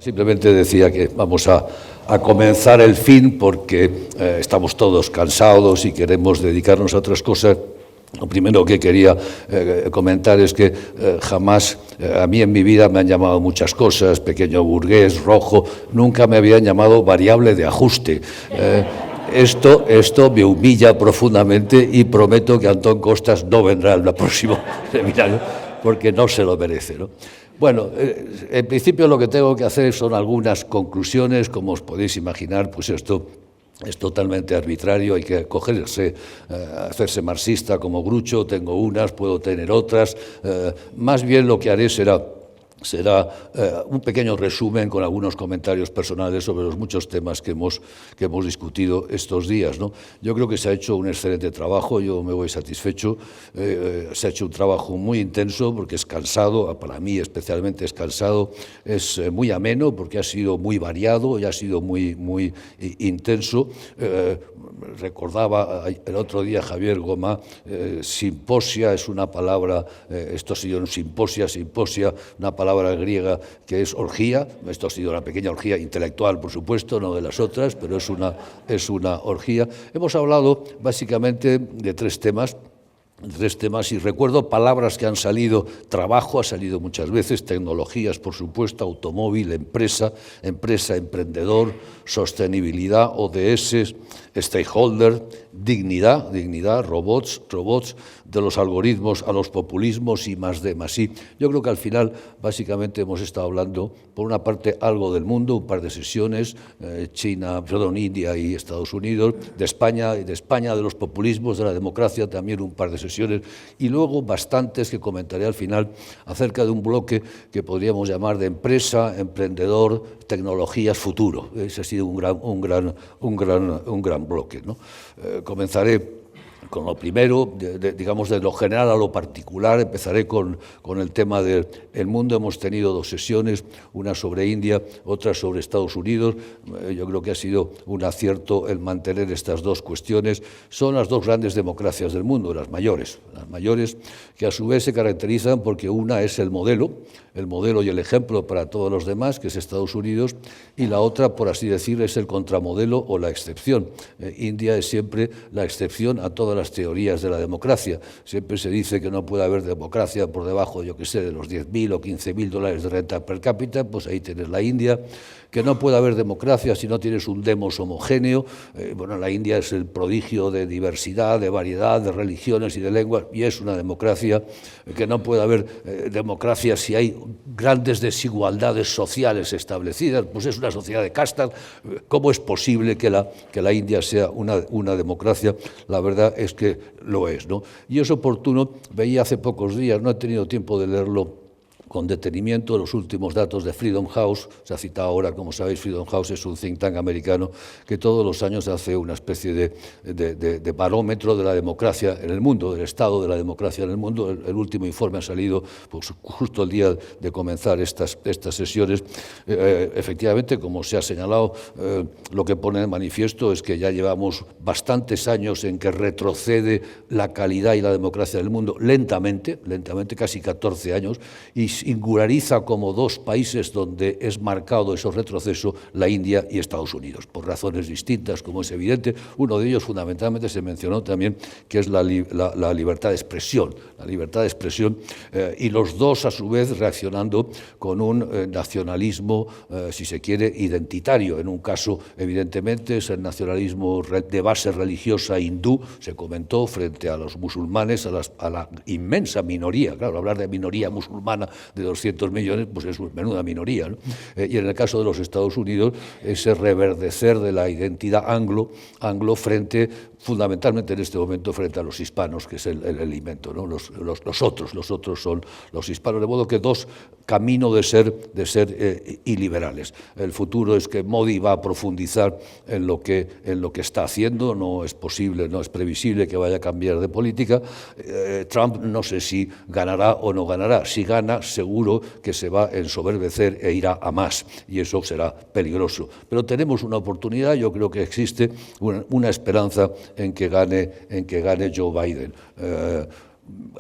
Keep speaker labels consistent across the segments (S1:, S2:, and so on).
S1: Simplemente decía que vamos a comenzar el fin porque estamos todos cansados y queremos dedicarnos a otras cosas. Lo primero que quería comentar es que jamás, a mí en mi vida me han llamado muchas cosas, pequeño burgués, rojo, nunca me habían llamado variable de ajuste. Esto me humilla profundamente y prometo que Antón Costas no vendrá al próximo seminario porque no se lo merece, ¿no? Bueno, en principio lo que tengo que hacer son algunas conclusiones. Como os podéis imaginar, pues esto es totalmente arbitrario, hay que hacerse marxista como Groucho. Tengo unas, puedo tener otras. Más bien lo que haré será un pequeño resumen con algunos comentarios personales sobre los muchos temas que hemos discutido estos días, ¿no? Yo creo que se ha hecho un excelente trabajo, yo me voy satisfecho. Se ha hecho un trabajo muy intenso porque es cansado, para mí especialmente es cansado, es muy ameno porque ha sido muy variado y ha sido muy intenso. Recordaba el otro día Javier Gomá, simposia es una palabra, esto ha sido un simposia, una palabra griega que es orgía. Esto ha sido una pequeña orgía intelectual, por supuesto, no de las otras, pero es una orgía. Hemos hablado básicamente de tres temas y recuerdo palabras que han salido. Trabajo ha salido muchas veces, tecnologías, por supuesto, automóvil, empresa, emprendedor, sostenibilidad, ODS, stakeholder, dignidad, robots, de los algoritmos a los populismos y más D más I. Yo creo que al final básicamente hemos estado hablando, por una parte, algo del mundo, un par de sesiones, India y Estados Unidos, de España, de los populismos, de la democracia, también un par de sesiones, y luego bastantes que comentaré al final acerca de un bloque que podríamos llamar de empresa, emprendedor, tecnologías, futuro. Ese ha sido un gran bloque, ¿no? Comenzaré con lo primero, digamos, de lo general a lo particular. Empezaré con el tema del mundo. Hemos tenido dos sesiones, una sobre India, otra sobre Estados Unidos. Yo creo que ha sido un acierto el mantener estas dos cuestiones. Son las dos grandes democracias del mundo, las mayores, que a su vez se caracterizan porque una es el modelo y el ejemplo para todos los demás, que es Estados Unidos, y la otra, por así decir, es el contramodelo o la excepción. India es siempre la excepción a todas las teorías de la democracia. Siempre se dice que no puede haber democracia por debajo, yo qué sé, de los 10.000 o 15.000 dólares de renta per cápita. Pues ahí tienes la India. Que no puede haber democracia si no tienes un demos homogéneo. Bueno, la India es el prodigio de diversidad, de variedad, de religiones y de lenguas, y es una democracia. Que no puede haber democracia si hay grandes desigualdades sociales establecidas, pues es una sociedad de castas. ¿Cómo es posible que la India sea una democracia? La verdad es que lo es, ¿no? Y es oportuno. Veía hace pocos días, no he tenido tiempo de leerlo con detenimiento, los últimos datos de Freedom House. Se ha citado ahora, como sabéis, Freedom House es un think tank americano que todos los años hace una especie de barómetro de la democracia en el mundo, del estado de la democracia en el mundo. El último informe ha salido pues, justo el día de comenzar estas sesiones. Efectivamente, como se ha señalado, lo que pone de manifiesto es que ya llevamos bastantes años en que retrocede la calidad y la democracia del mundo lentamente, casi 14 años, y singulariza como dos países donde es marcado ese retroceso, la India y Estados Unidos, por razones distintas, como es evidente. Uno de ellos fundamentalmente se mencionó también, que es la libertad de expresión, y los dos a su vez reaccionando con un nacionalismo, si se quiere, identitario. En un caso, evidentemente, es el nacionalismo de base religiosa hindú, se comentó, frente a los musulmanes, a la inmensa minoría. Claro, hablar de minoría musulmana de 200 millones, pues es una menuda minoría, ¿no? Y en el caso de los Estados Unidos, ese reverdecer de la identidad anglo frente, fundamentalmente en este momento, frente a los hispanos, que es el elemento, ¿no? Los otros son los hispanos, de modo que dos caminos de ser iliberales. El futuro es que Modi va a profundizar en lo que está haciendo. No es posible, no es previsible que vaya a cambiar de política. Trump no sé si ganará o no ganará. Si gana, seguro que se va a ensoberbecer e irá a más, y eso será peligroso. Pero tenemos una oportunidad. Yo creo que existe una esperanza en que gane Joe Biden.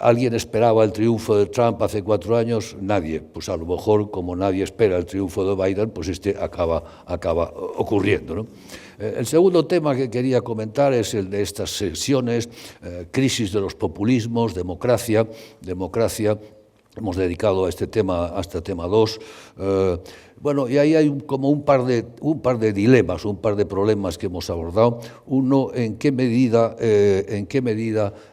S1: ¿Alguien esperaba el triunfo de Trump hace 4 años? Nadie. Pues a lo mejor, como nadie espera el triunfo de Biden, pues acaba ocurriendo, ¿no? El segundo tema que quería comentar es el de estas sesiones, crisis de los populismos, democracia. Hemos dedicado a este tema 2. Bueno, y ahí hay como un par de dilemas, un par de problemas que hemos abordado. Uno, en qué medida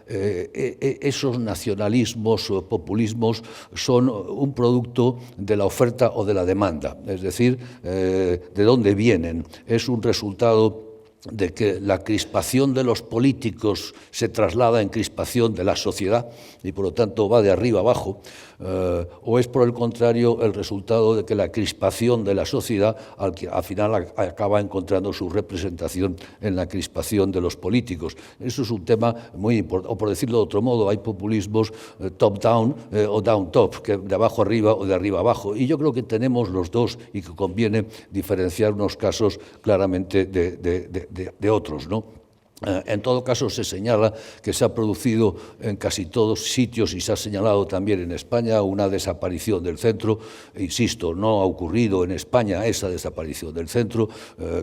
S1: esos nacionalismos o populismos son un producto de la oferta o de la demanda, es decir, de dónde vienen. Es un resultado de que la crispación de los políticos se traslada en crispación de la sociedad y por lo tanto va de arriba abajo, o es por el contrario el resultado de que la crispación de la sociedad al final acaba encontrando su representación en la crispación de los políticos. Eso es un tema muy importante, o por decirlo de otro modo, hay populismos top-down o down-top, que de abajo arriba o de arriba abajo, y yo creo que tenemos los dos y que conviene diferenciar unos casos claramente de otros, ¿no? En todo caso, se señala que se ha producido en casi todos sitios y se ha señalado también en España una desaparición del centro. Insisto, no ha ocurrido en España esa desaparición del centro.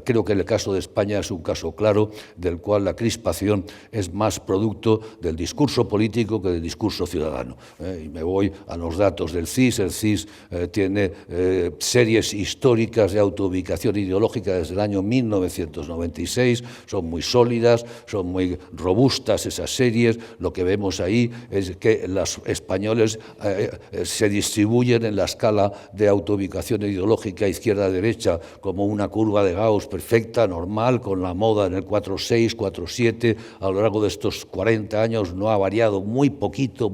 S1: Creo que el caso de España es un caso claro del cual la crispación es más producto del discurso político que del discurso ciudadano. Y me voy a los datos del CIS. El CIS tiene series históricas de autoubicación ideológica desde el año 1996, son muy sólidas, son muy robustas esas series. Lo que vemos ahí es que los españoles se distribuyen en la escala de autoubicación ideológica izquierda-derecha como una curva de Gauss perfecta, normal, con la moda en el 4,6, 4,7. A lo largo de estos 40 años no ha variado, muy poquito,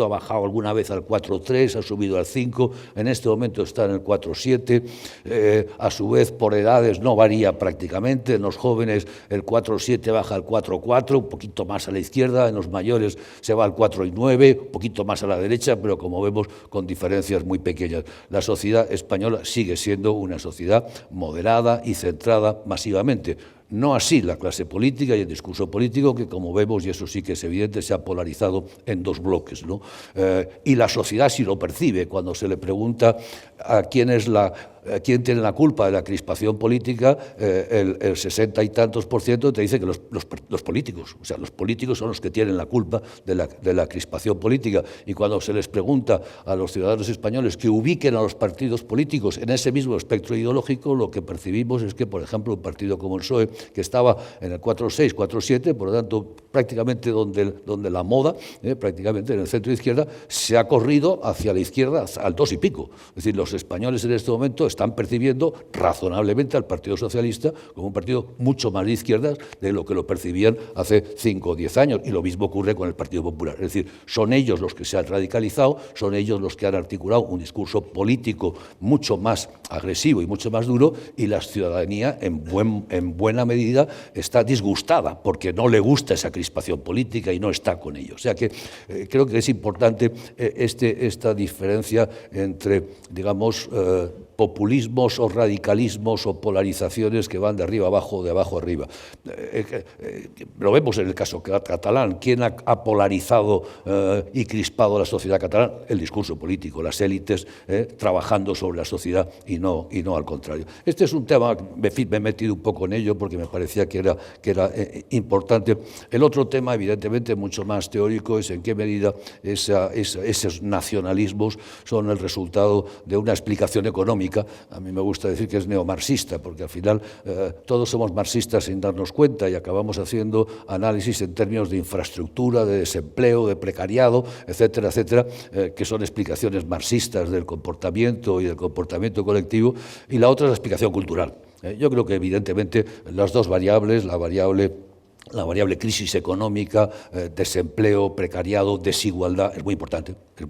S1: ha bajado alguna vez al 4,3, ha subido al 5, en este momento está en el 4,7. A su vez, por edades no varía prácticamente. En los jóvenes el 4,7 baja al 4,4, un poquito más a la izquierda, en los mayores se va al 4,9, un poquito más a la derecha, pero como vemos con diferencias muy pequeñas. La sociedad española sigue siendo una sociedad moderada y centrada masivamente. No así la clase política y el discurso político, que como vemos, y eso sí que es evidente, se ha polarizado en dos bloques, ¿no? Y la sociedad sí lo percibe cuando se le pregunta a quién tiene la culpa de la crispación política. El 60 y tantos % te dice que los políticos, o sea, los políticos son los que tienen la culpa de la crispación política. Y cuando se les pregunta a los ciudadanos españoles que ubiquen a los partidos políticos en ese mismo espectro ideológico, lo que percibimos es que, por ejemplo, un partido como el PSOE, que estaba en el 4,6, 4,7, por lo tanto, prácticamente donde la moda, prácticamente en el centro izquierda, se ha corrido hacia la izquierda al 2 y pico. Es decir, los españoles en este momento están percibiendo razonablemente al Partido Socialista como un partido mucho más de izquierdas de lo que lo percibían hace 5 o 10 años, y lo mismo ocurre con el Partido Popular. Es decir, son ellos los que se han radicalizado, son ellos los que han articulado un discurso político mucho más agresivo y mucho más duro, y la ciudadanía en buena medida está disgustada porque no le gusta esa crispación política y no está con ellos. O sea que creo que es importante esta diferencia entre, digamos, populismos o radicalismos o polarizaciones que van de arriba abajo o de abajo arriba. Lo vemos en el caso catalán. ¿Quién ha polarizado y crispado a la sociedad catalana? El discurso político, las élites trabajando sobre la sociedad y no al contrario. Este es un tema, me he metido un poco en ello porque me parecía que era importante. El otro tema, evidentemente, mucho más teórico, es en qué medida esos nacionalismos son el resultado de una explicación económica. A mí me gusta decir que es neomarxista, porque al final todos somos marxistas sin darnos cuenta y acabamos haciendo análisis en términos de infraestructura, de desempleo, de precariado, etcétera, etcétera, que son explicaciones marxistas del comportamiento y del comportamiento colectivo, y la otra es la explicación cultural. Yo creo que evidentemente las dos variables, la variable crisis económica, desempleo, precariado, desigualdad, es muy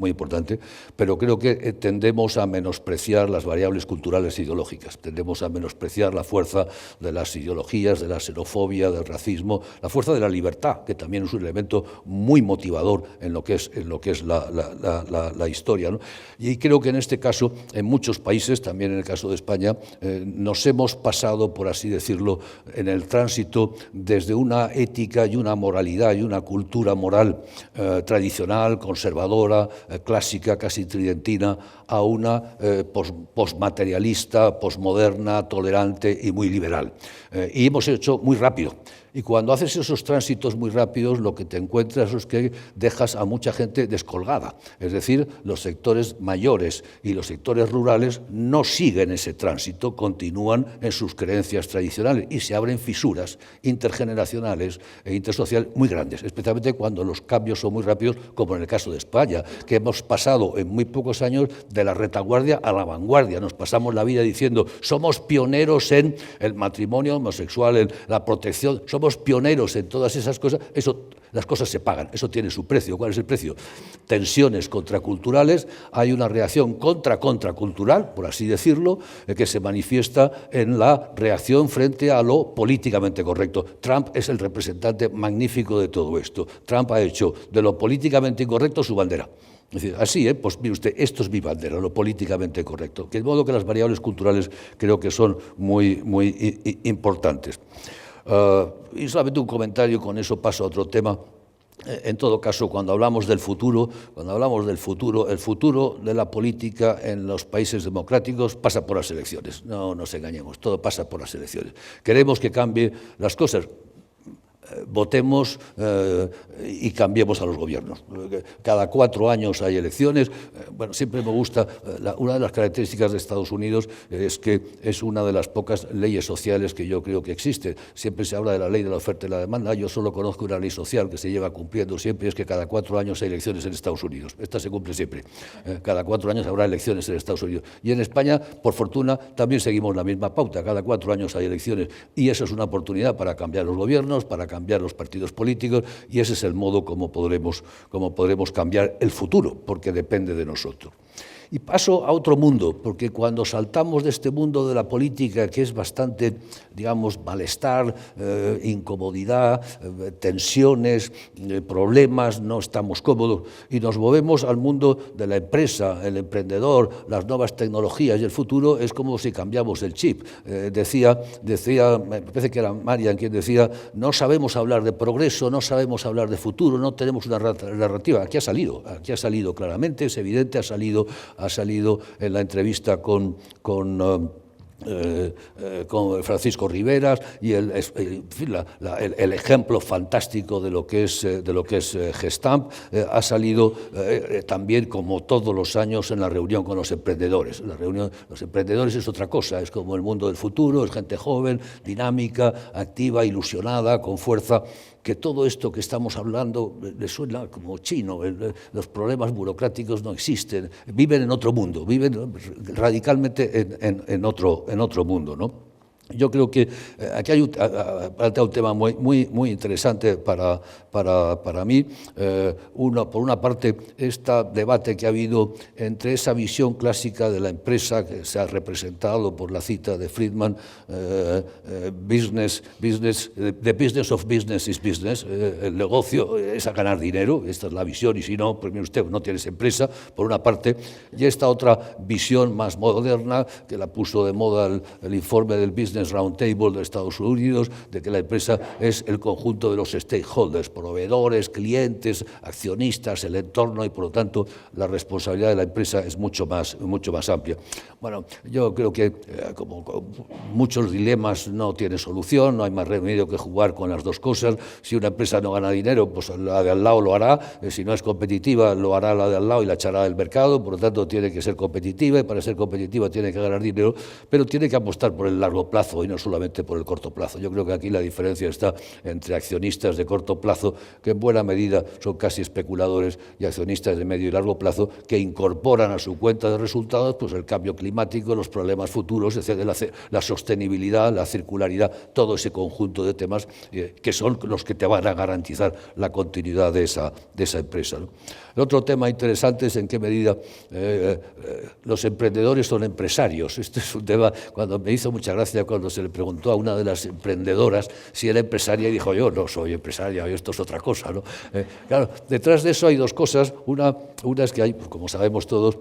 S1: importante, pero creo que tendemos a menospreciar las variables culturales e ideológicas, tendemos a menospreciar la fuerza de las ideologías, de la xenofobia, del racismo, la fuerza de la libertad, que también es un elemento muy motivador en lo que es la historia, ¿no? Y creo que en este caso, en muchos países, también en el caso de España, nos hemos pasado, por así decirlo, en el tránsito desde una una ética y una moralidad y una cultura moral tradicional, conservadora, clásica, casi tridentina, a una posmaterialista, posmoderna, tolerante y muy liberal. Y hemos hecho muy rápido. Y cuando haces esos tránsitos muy rápidos, lo que te encuentras es que dejas a mucha gente descolgada. Es decir, los sectores mayores y los sectores rurales no siguen ese tránsito, continúan en sus creencias tradicionales y se abren fisuras intergeneracionales e intersociales muy grandes, especialmente cuando los cambios son muy rápidos, como en el caso de España, que hemos pasado en muy pocos años de la retaguardia a la vanguardia. Nos pasamos la vida diciendo, somos pioneros en el matrimonio homosexual, en la protección, somos pioneros en todas esas cosas. Eso, las cosas se pagan, eso tiene su precio. ¿Cuál es el precio? Tensiones contraculturales, hay una reacción contracultural, por así decirlo, que se manifiesta en la reacción frente a lo políticamente correcto. Trump es el representante magnífico de todo esto. Trump ha hecho de lo políticamente incorrecto su bandera. Es decir, así, pues mire usted, esto es mi bandera, lo políticamente correcto. De modo que las variables culturales creo que son muy importantes. Y solamente un comentario, con eso paso a otro tema. En todo caso, cuando hablamos del futuro, el futuro de la política en los países democráticos pasa por las elecciones. No nos engañemos, todo pasa por las elecciones. Queremos que cambien las cosas. Votemos y cambiemos a los gobiernos. Cada 4 años hay elecciones. Bueno, siempre me gusta, una de las características de Estados Unidos es que es una de las pocas leyes sociales que yo creo que existe. Siempre se habla de la ley de la oferta y la demanda. Yo solo conozco una ley social que se lleva cumpliendo siempre, es que cada 4 años hay elecciones en Estados Unidos. Esta se cumple siempre. Cada 4 años habrá elecciones en Estados Unidos. Y en España, por fortuna, también seguimos la misma pauta. Cada 4 años hay elecciones. Y eso es una oportunidad para cambiar los gobiernos, para cambiar los partidos políticos, y ese es el modo como podremos cambiar el futuro, porque depende de nosotros. Y paso a otro mundo, porque cuando saltamos de este mundo de la política, que es bastante, digamos, malestar, incomodidad, tensiones, problemas, no estamos cómodos, y nos movemos al mundo de la empresa, el emprendedor, las nuevas tecnologías y el futuro, es como si cambiamos el chip. Decía, me parece que era Marian quien decía, no sabemos hablar de progreso, no sabemos hablar de futuro, no tenemos una narrativa. Aquí ha salido claramente, es evidente, ha salido en la entrevista con Francisco Riveras y el ejemplo fantástico de lo que es Gestamp ha salido también, como todos los años, en la reunión con los emprendedores. Los emprendedores es otra cosa, es como el mundo del futuro, es gente joven, dinámica, activa, ilusionada, con fuerza, que todo esto que estamos hablando le suena como chino. Los problemas burocráticos no existen, viven en otro mundo, viven radicalmente en otro mundo, ¿no? Yo creo que aquí hay un tema muy interesante para mí. Por una parte, este debate que ha habido entre esa visión clásica de la empresa que se ha representado por la cita de Friedman, the business of business is business, el negocio es a ganar dinero, esta es la visión, y si no, pues mire usted, no tienes empresa, por una parte, y esta otra visión más moderna, que la puso de moda el informe del Business Roundtable de Estados Unidos, de que la empresa es el conjunto de los stakeholders, proveedores, clientes, accionistas, el entorno, y por lo tanto la responsabilidad de la empresa es mucho más amplia. Bueno, yo creo que como muchos dilemas no tiene solución, no hay más remedio que jugar con las dos cosas. Si una empresa no gana dinero, pues la de al lado lo hará, si no es competitiva lo hará la de al lado y la echará del mercado, por lo tanto tiene que ser competitiva, y para ser competitiva tiene que ganar dinero, pero tiene que apostar por el largo plazo y no solamente por el corto plazo. Yo creo que aquí la diferencia está entre accionistas de corto plazo, que en buena medida son casi especuladores, y accionistas de medio y largo plazo, que incorporan a su cuenta de resultados pues el cambio climático, los problemas futuros, la sostenibilidad, la circularidad, todo ese conjunto de temas que son los que te van a garantizar la continuidad de esa empresa, ¿no? El otro tema interesante es en qué medida los emprendedores son empresarios. Este es un tema, cuando me hizo mucha gracia cuando se le preguntó a una de las emprendedoras si era empresaria, y dijo, yo no soy empresaria, esto es otra cosa, ¿no? Claro, detrás de eso hay dos cosas. Una es que hay, como sabemos todos,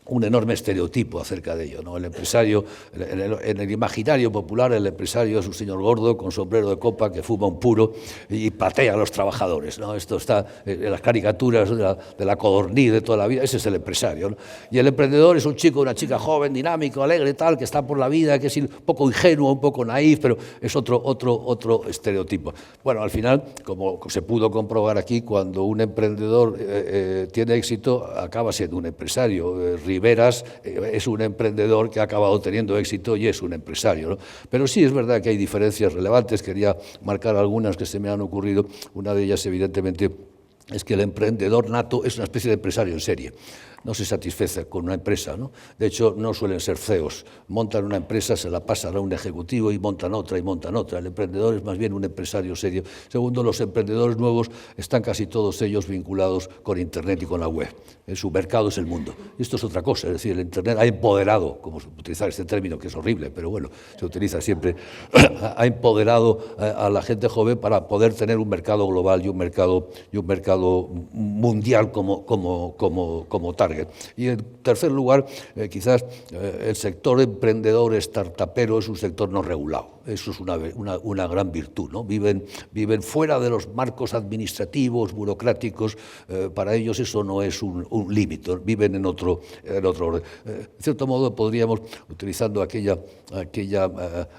S1: un enorme estereotipo acerca de ello, ¿no? El empresario, en el imaginario popular, el empresario es un señor gordo con sombrero de copa que fuma un puro y patea a los trabajadores, ¿no? Esto está en las caricaturas de la codorniz de toda la vida, ese es el empresario, ¿no? Y el emprendedor es un chico, una chica joven, dinámico, alegre, tal, que está por la vida, que es un poco ingenuo, un poco naif, pero es otro estereotipo. Bueno, al final, como se pudo comprobar aquí, cuando un emprendedor tiene éxito, acaba siendo un empresario. Riveras es un emprendedor que ha acabado teniendo éxito y es un empresario, ¿no? Pero sí es verdad que hay diferencias relevantes, quería marcar algunas que se me han ocurrido. Una de ellas, evidentemente, es que el emprendedor nato es una especie de empresario en serie. No se satisface con una empresa, ¿no? De hecho, no suelen ser CEOs. Montan una empresa, se la pasan a un ejecutivo y montan otra y montan otra. El emprendedor es más bien un empresario serio. Segundo, los emprendedores nuevos están casi todos ellos vinculados con Internet y con la web. Su mercado es el mundo. Esto es otra cosa, es decir, el Internet ha empoderado, como utilizar este término que es horrible, pero bueno, se utiliza siempre, ha empoderado a la gente joven para poder tener un mercado global y un mercado mundial como target. Y en tercer lugar, quizás el sector emprendedor startupero es un sector no regulado. Eso es una gran virtud, ¿no? Viven fuera de los marcos administrativos, burocráticos. Para ellos eso no es un límite, viven en otro orden. En cierto modo podríamos, utilizando aquella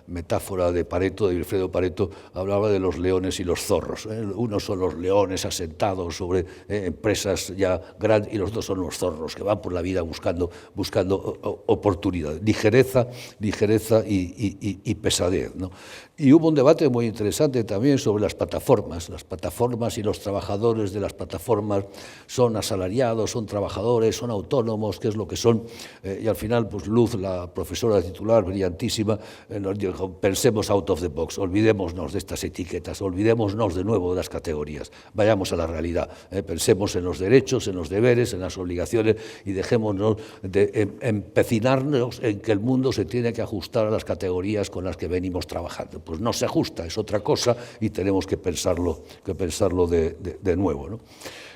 S1: metáfora de Pareto, de Wilfredo Pareto, hablaba de los leones y los zorros. Unos son los leones asentados sobre empresas ya grandes y los dos son los zorros que van por la vida buscando oportunidades, ligereza y pesadez, ¿no? Y hubo un debate muy interesante también sobre las plataformas y los trabajadores de las plataformas son asalariados, son trabajadores, son autónomos, qué es lo que son, y al final pues Luz, la profesora titular brillantísima, nos dijo, pensemos out of the box, olvidémonos de estas etiquetas, olvidémonos de nuevo de las categorías, vayamos a la realidad, pensemos en los derechos, en los deberes, en las obligaciones y dejémonos de empecinarnos en que el mundo se tiene que ajustar a las categorías con las que venimos trabajando. Pues no se ajusta, es otra cosa y tenemos que pensarlo de nuevo, ¿no?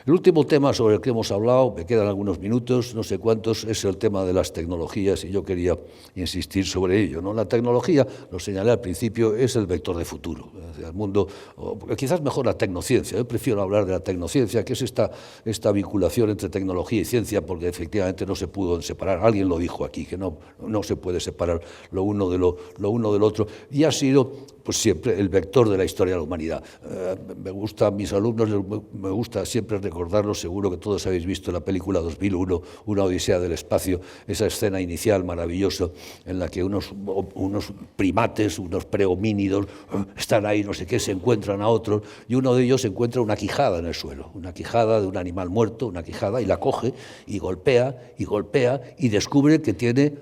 S1: El último tema sobre el que hemos hablado, me quedan algunos minutos, no sé cuántos, es el tema de las tecnologías y yo quería insistir sobre ello, ¿no? La tecnología, lo señalé al principio, es el vector de futuro. El mundo, quizás mejor la tecnociencia, yo prefiero hablar de la tecnociencia, que es esta vinculación entre tecnología y ciencia, porque efectivamente no se pudo separar, alguien lo dijo aquí, que no se puede separar lo uno del otro, y ha sido pues siempre el vector de la historia de la humanidad. Me gusta a mis alumnos, me gusta siempre recordarlos, seguro que todos habéis visto la película 2001, Una odisea del espacio, esa escena inicial maravillosa en la que unos primates, unos prehomínidos están ahí, no sé qué, se encuentran a otros y uno de ellos encuentra una quijada en el suelo, una quijada de un animal muerto, una quijada, y la coge y golpea y descubre que tiene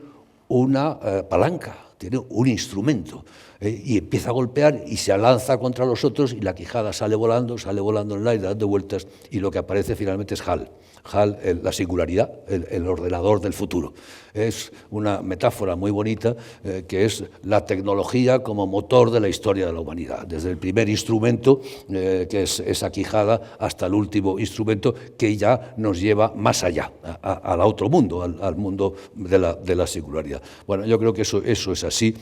S1: una palanca, tiene un instrumento, y empieza a golpear y se lanza contra los otros y la quijada sale volando en el aire dando vueltas y lo que aparece finalmente es HAL, la singularidad, el ordenador del futuro. Es una metáfora muy bonita que es la tecnología como motor de la historia de la humanidad, desde el primer instrumento, que es esa quijada, hasta el último instrumento que ya nos lleva más allá, al otro mundo, al mundo de la singularidad. Bueno, yo creo que eso es así.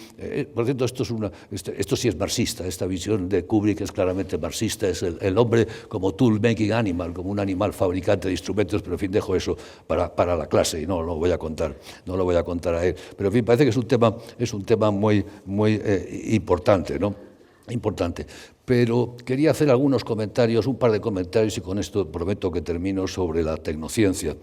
S1: Por cierto, esto sí es marxista, esta visión de Kubrick es claramente marxista, es el hombre como tool making animal, como un animal fabricante de instrumentos, pero en fin, dejo eso para la clase y no lo voy a contar a él. Pero en fin, parece que es un tema muy importante, ¿no? Importante. Pero quería hacer algunos comentarios, un par de comentarios, y con esto prometo que termino, sobre la tecnociencia,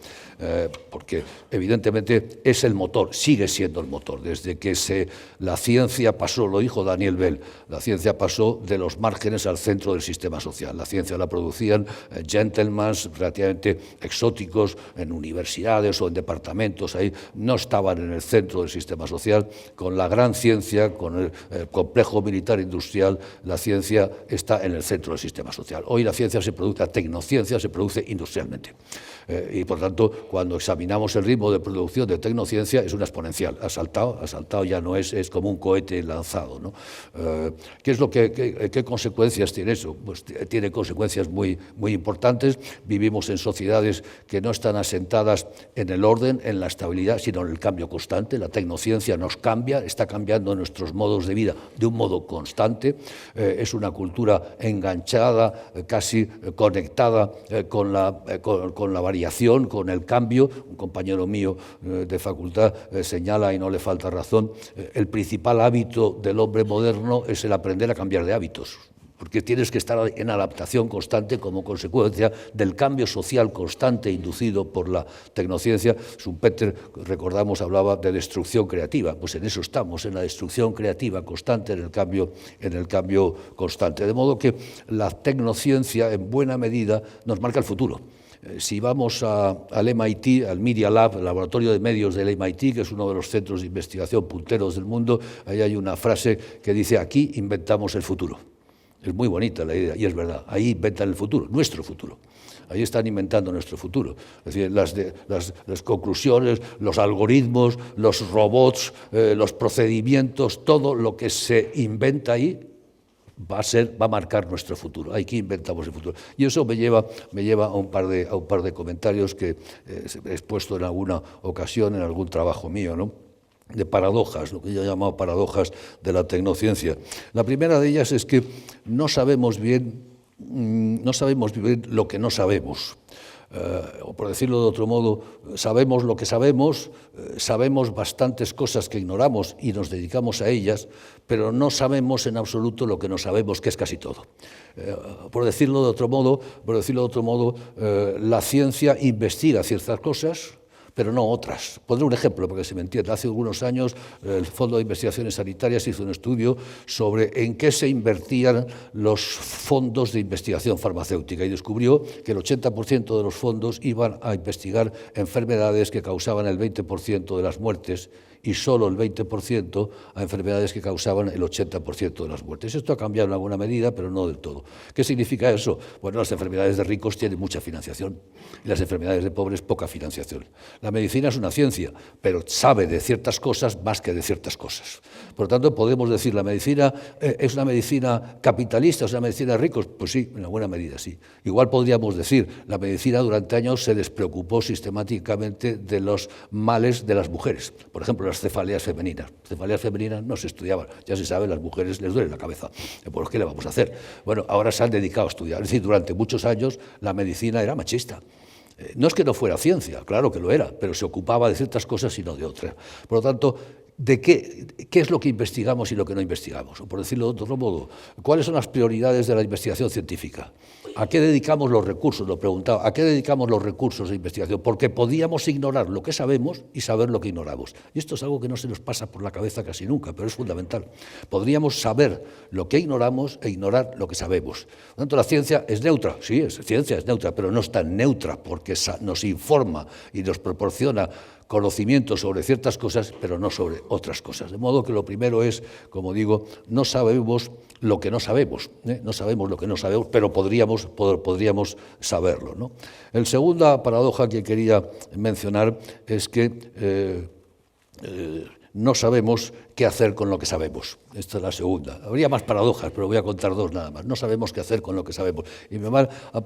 S1: porque evidentemente es el motor, sigue siendo el motor. Desde que la ciencia pasó, lo dijo Daniel Bell, la ciencia pasó de los márgenes al centro del sistema social. La ciencia la producían gentlemen relativamente exóticos en universidades o en departamentos, ahí no estaban en el centro del sistema social. Con la gran ciencia, con el complejo militar industrial, la ciencia está en el centro del sistema social. Hoy la ciencia se produce, la tecnociencia se produce industrialmente. Y por tanto, cuando examinamos el ritmo de producción de tecnociencia, es una exponencial. Ha saltado ya no es como un cohete lanzado, ¿no? ¿Qué consecuencias tiene eso? Pues tiene consecuencias muy importantes. Vivimos en sociedades que no están asentadas en el orden, en la estabilidad, sino en el cambio constante. La tecnociencia nos cambia, está cambiando nuestros modos de vida de un modo constante. Es una cultura enganchada, casi conectada con la variación, con el cambio. Un compañero mío de facultad señala, y no le falta razón, el principal hábito del hombre moderno es el aprender a cambiar de hábitos, porque tienes que estar en adaptación constante como consecuencia del cambio social constante inducido por la tecnociencia. Schumpeter, recordamos, hablaba de destrucción creativa. Pues en eso estamos, en la destrucción creativa constante, en el cambio constante. De modo que la tecnociencia, en buena medida, nos marca el futuro. Si vamos al MIT, al Media Lab, el laboratorio de medios del MIT, que es uno de los centros de investigación punteros del mundo, ahí hay una frase que dice: aquí inventamos el futuro. Es muy bonita la idea, y es verdad, ahí inventan el futuro, nuestro futuro. Ahí están inventando nuestro futuro. Es decir, las conclusiones, los algoritmos, los robots, los procedimientos, todo lo que se inventa ahí va a marcar nuestro futuro. Aquí inventamos el futuro. Y eso me lleva a un par de comentarios que he expuesto en alguna ocasión en algún trabajo mío, ¿no? De paradojas, lo que yo he llamado paradojas de la tecnociencia. La primera de ellas es que no sabemos bien lo que no sabemos. O por decirlo de otro modo, sabemos lo que sabemos, sabemos bastantes cosas que ignoramos y nos dedicamos a ellas, pero no sabemos en absoluto lo que no sabemos, que es casi todo. Por decirlo de otro modo, la ciencia investiga ciertas cosas, pero no otras. Pondré un ejemplo para que se me entienda. Hace algunos años el Fondo de Investigaciones Sanitarias hizo un estudio sobre en qué se invertían los fondos de investigación farmacéutica y descubrió que el 80% de los fondos iban a investigar enfermedades que causaban el 20% de las muertes y solo el 20% a enfermedades que causaban el 80% de las muertes. Esto ha cambiado en alguna medida, pero no del todo. ¿Qué significa eso? Bueno, las enfermedades de ricos tienen mucha financiación y las enfermedades de pobres poca financiación. La medicina es una ciencia, pero sabe de ciertas cosas más que de ciertas cosas. Por lo tanto, podemos decir, ¿la medicina es una medicina capitalista, es una medicina de ricos? Pues sí, en alguna medida sí. Igual podríamos decir, la medicina durante años se despreocupó sistemáticamente de los males de las mujeres. Por ejemplo, las cefaleas femeninas. Cefaleas femeninas no se estudiaban, ya se sabe, las mujeres les duele la cabeza. ¿Por qué le vamos a hacer? Bueno, ahora se han dedicado a estudiar. Es decir, durante muchos años la medicina era machista. No es que no fuera ciencia, claro que lo era, pero se ocupaba de ciertas cosas y no de otras. Por lo tanto, ¿de qué es lo que investigamos y lo que no investigamos? O por decirlo de otro modo, ¿cuáles son las prioridades de la investigación científica? ¿A qué dedicamos los recursos? Lo preguntaba, ¿a qué dedicamos los recursos de investigación? Porque podíamos ignorar lo que sabemos y saber lo que ignoramos. Y esto es algo que no se nos pasa por la cabeza casi nunca, pero es fundamental. Podríamos saber lo que ignoramos e ignorar lo que sabemos. Por lo tanto, la ciencia es neutra. Sí, ciencia es neutra, pero no es tan neutra porque nos informa y nos proporciona conocimiento sobre ciertas cosas, pero no sobre otras cosas. De modo que lo primero es, como digo, no sabemos lo que no sabemos, no sabemos lo que no sabemos, pero podríamos saberlo, ¿no? La segunda paradoja que quería mencionar es que no sabemos qué hacer con lo que sabemos. Esta es la segunda. Habría más paradojas, pero voy a contar dos nada más. No sabemos qué hacer con lo que sabemos. Y me van a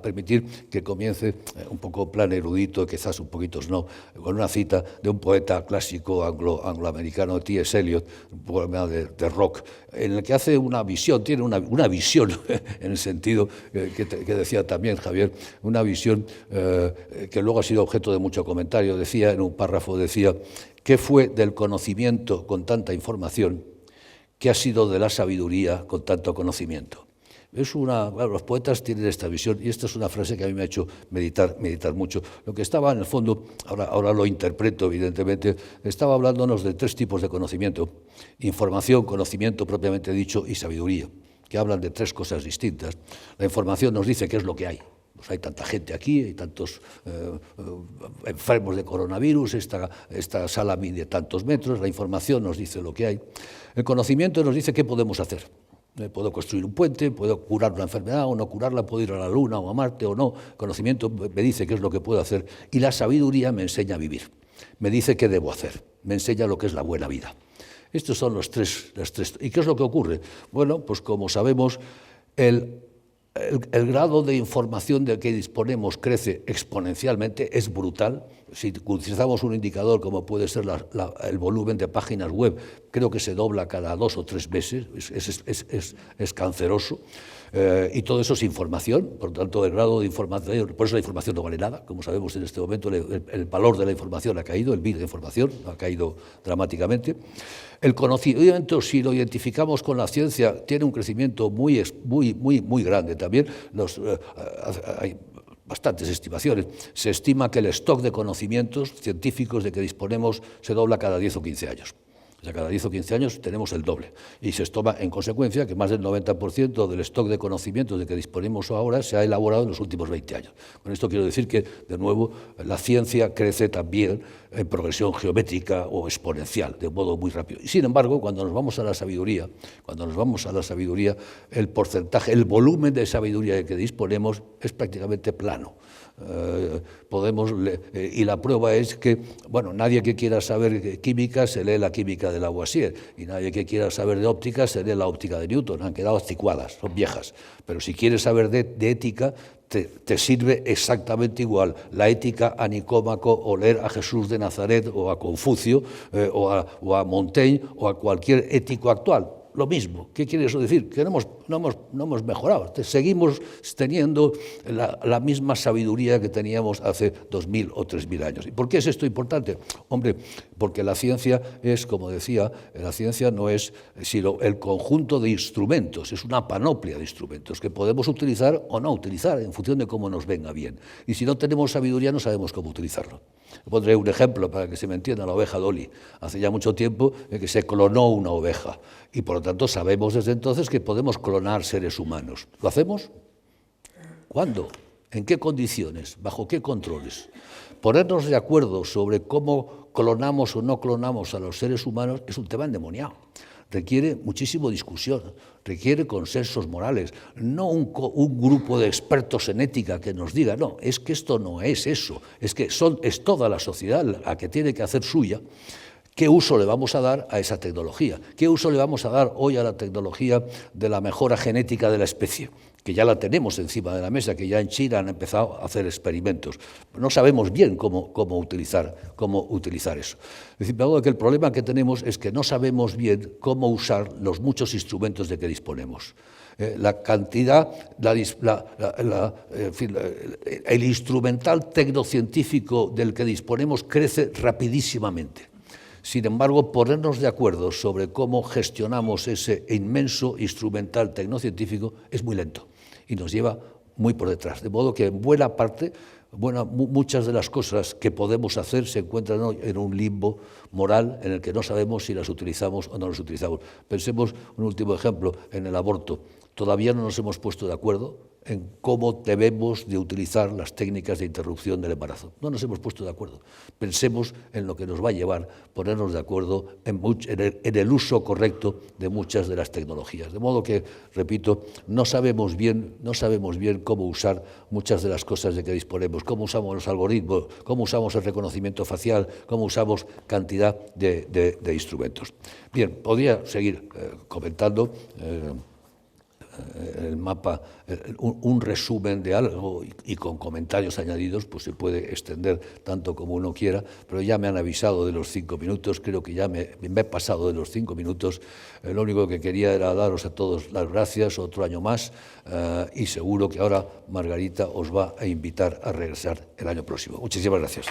S1: permitir que comience un poco plan erudito, quizás un poquito snob, con una cita de un poeta clásico angloamericano, T.S. Eliot, un poema de rock, en el que hace una visión, tiene una visión, en el sentido que decía también Javier, una visión que luego ha sido objeto de mucho comentario. Decía, en un párrafo, decía: ¿qué fue del conocimiento con tanta información? ¿Qué ha sido de la sabiduría con tanto conocimiento? Bueno, los poetas tienen esta visión y esta es una frase que a mí me ha hecho meditar mucho. Lo que estaba en el fondo, ahora lo interpreto evidentemente, estaba hablándonos de tres tipos de conocimiento: información, conocimiento propiamente dicho y sabiduría, que hablan de tres cosas distintas. La información nos dice qué es lo que hay. Pues hay tanta gente aquí, hay tantos enfermos de coronavirus, esta sala mide tantos metros. La información nos dice lo que hay. El conocimiento nos dice qué podemos hacer. Puedo construir un puente, puedo curar una enfermedad o no curarla, puedo ir a la Luna o a Marte o no. Conocimiento me dice qué es lo que puedo hacer y la sabiduría me enseña a vivir. Me dice qué debo hacer, me enseña lo que es la buena vida. Estos son las tres. ¿Y qué es lo que ocurre? Bueno, pues como sabemos, el grado de información del que disponemos crece exponencialmente, es brutal. Si utilizamos un indicador como puede ser el volumen de páginas web, creo que se dobla cada 2 o 3 meses, es canceroso. Y todo eso es información, por tanto el grado de información, por eso la información no vale nada, como sabemos en este momento el valor de la información ha caído, el bit de información ha caído dramáticamente. El conocimiento, si lo identificamos con la ciencia, tiene un crecimiento muy grande también. Hay bastantes estimaciones. Se estima que el stock de conocimientos científicos de que disponemos se dobla cada 10 o 15 años. O sea, cada 10 o 15 años tenemos el doble. Y se toma en consecuencia que más del 90% del stock de conocimientos de que disponemos ahora se ha elaborado en los últimos 20 años. Con esto quiero decir que, de nuevo, la ciencia crece también en progresión geométrica o exponencial, de modo muy rápido. Y sin embargo, cuando nos vamos a la sabiduría, el porcentaje, el volumen de sabiduría de que disponemos es prácticamente plano. Y la prueba es que, bueno, nadie que quiera saber química se lee la química de Lavoisier y nadie que quiera saber de óptica se lee la óptica de Newton, han quedado anticuadas, son viejas, pero si quieres saber de ética te sirve exactamente igual la ética a Nicómaco o leer a Jesús de Nazaret o a Confucio o a Montaigne o a cualquier ético actual. Lo mismo. ¿Qué quiere eso decir? Que no hemos mejorado. Seguimos teniendo la misma sabiduría que teníamos hace 2000 o 3000 años. ¿Y por qué es esto importante? Hombre, porque la ciencia es, como decía, la ciencia no es sino el conjunto de instrumentos, es una panoplia de instrumentos que podemos utilizar o no utilizar en función de cómo nos venga bien. Y si no tenemos sabiduría, no sabemos cómo utilizarlo. Pondré un ejemplo para que se me entienda, la oveja Dolly. Hace ya mucho tiempo que se clonó una oveja y por lo tanto sabemos desde entonces que podemos clonar seres humanos. ¿Lo hacemos? ¿Cuándo? ¿En qué condiciones? ¿Bajo qué controles? Ponernos de acuerdo sobre cómo clonamos o no clonamos a los seres humanos es un tema endemoniado. Requiere muchísima discusión, requiere consensos morales, no un grupo de expertos en ética que nos diga, no, es que esto no es eso, es que es toda la sociedad la que tiene que hacer suya. ¿Qué uso le vamos a dar a esa tecnología? ¿Qué uso le vamos a dar hoy a la tecnología de la mejora genética de la especie? Que ya la tenemos encima de la mesa, que ya en China han empezado a hacer experimentos. No sabemos bien cómo utilizar eso. Es decir, que el problema que tenemos es que no sabemos bien cómo usar los muchos instrumentos de que disponemos. La cantidad, el instrumental tecnocientífico del que disponemos crece rapidísimamente. Sin embargo, ponernos de acuerdo sobre cómo gestionamos ese inmenso instrumental tecnocientífico es muy lento y nos lleva muy por detrás. De modo que en buena parte, muchas de las cosas que podemos hacer se encuentran hoy en un limbo moral en el que no sabemos si las utilizamos o no las utilizamos. Pensemos, un último ejemplo, en el aborto. Todavía no nos hemos puesto de acuerdo en cómo debemos de utilizar las técnicas de interrupción del embarazo. No nos hemos puesto de acuerdo. Pensemos en lo que nos va a llevar ponernos de acuerdo en el uso correcto de muchas de las tecnologías. De modo que, repito, no sabemos bien cómo usar muchas de las cosas de que disponemos, cómo usamos los algoritmos, cómo usamos el reconocimiento facial, cómo usamos cantidad de instrumentos. Bien, podría seguir comentando el mapa, un resumen de algo y con comentarios añadidos, pues se puede extender tanto como uno quiera, pero ya me han avisado de los 5 minutos, creo que ya me he pasado de los 5 minutos. Lo único que quería era daros a todos las gracias, otro año más, y seguro que ahora Margarita os va a invitar a regresar el año próximo. Muchísimas gracias.